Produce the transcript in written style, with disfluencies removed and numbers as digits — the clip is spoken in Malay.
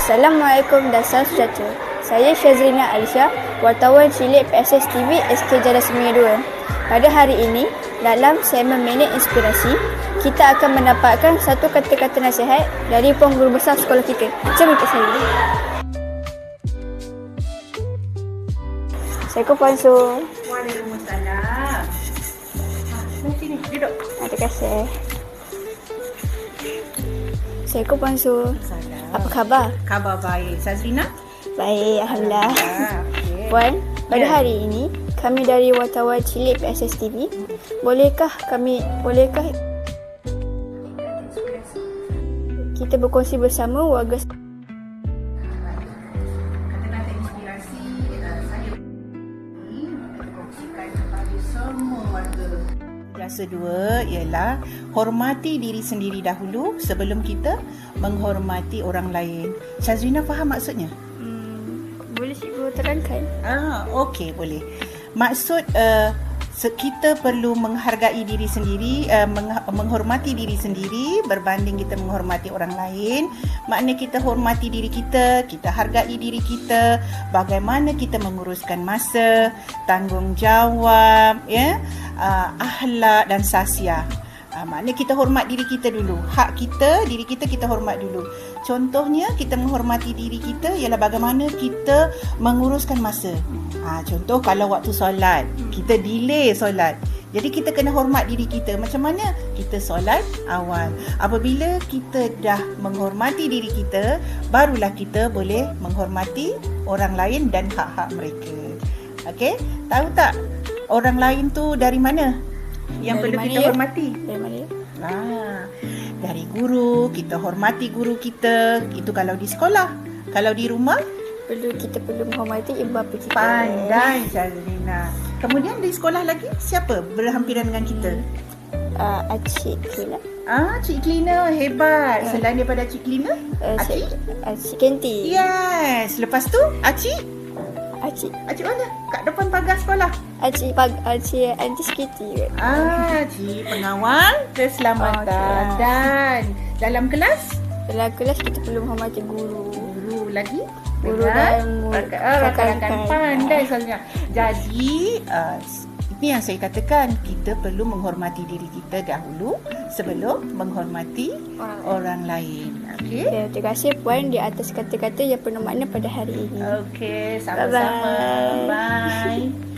Assalamualaikum dan salam sejahtera. Saya Syazrina Alisha, wartawan cilik PSS TV SK Jalan Semia 2. Pada hari ini, dalam segmen Minit Inspirasi, kita akan mendapatkan satu kata-kata nasihat dari Puan Guru Besar sekolah kita. Jom ikut saya. Assalamualaikum Puan Su. Waalaikumsalam. Sini, duduk. Terima kasih. Assalamualaikum Puan Su. Apa khabar? Khabar baik. Syazrina? Baik, Alhamdulillah. Okay. Puan, pada hari ini kami dari wartawan cilik PSS TV, bolehkah kita berkongsi bersama warga Kata-kata inspirasi saya kongsikan kepada semua warga. Jasa dua ialah hormati diri sendiri dahulu sebelum kita menghormati orang lain. Syazrina faham maksudnya? boleh cikgu terangkan? Okey, boleh. Maksud kita perlu menghargai diri sendiri, menghormati diri sendiri berbanding kita menghormati orang lain. Maknanya kita hormati diri kita, kita hargai diri kita, bagaimana kita menguruskan masa, tanggungjawab, akhlak dan sahsiah. Maknanya kita hormat diri kita dulu. Hak kita, diri kita hormat dulu. Contohnya kita menghormati diri kita ialah bagaimana kita menguruskan masa. Contoh kalau waktu solat, kita delay solat. Jadi kita kena hormat diri kita. Macam mana kita solat awal. Apabila kita dah menghormati diri kita, barulah kita boleh menghormati orang lain dan hak-hak mereka. Okey? Tahu tak orang lain tu dari mana? Yang dari perlu mana kita hormati. Dari mana? Dari guru, kita hormati guru kita. Itu kalau di sekolah. Kalau di rumah, Kita perlu menghormati ibu bapa kita. pandai Syazrina. Kemudian di sekolah lagi, siapa berhampiran dengan kita? Acik Cleaner. Cik Cleaner, hebat. Selain daripada Cik Cleaner, Acik? Acik Kenti. Yes. Lepas tu, Acik Acik mana? Kat depan pagar sekolah. Acik anti security. Cik pengawal keselamatan. Dan dalam kelas, Dalam kelas kita perlu menghormati guru. guru lagi. Guru dengan dan rakan-rakan pandai soalnya. Jadi ini yang saya katakan, kita perlu menghormati diri kita dahulu sebelum menghormati orang lain. Okey. Ya, terima kasih Puan di atas kata-kata yang penuh makna pada hari ini. Okey, sama-sama. Bye.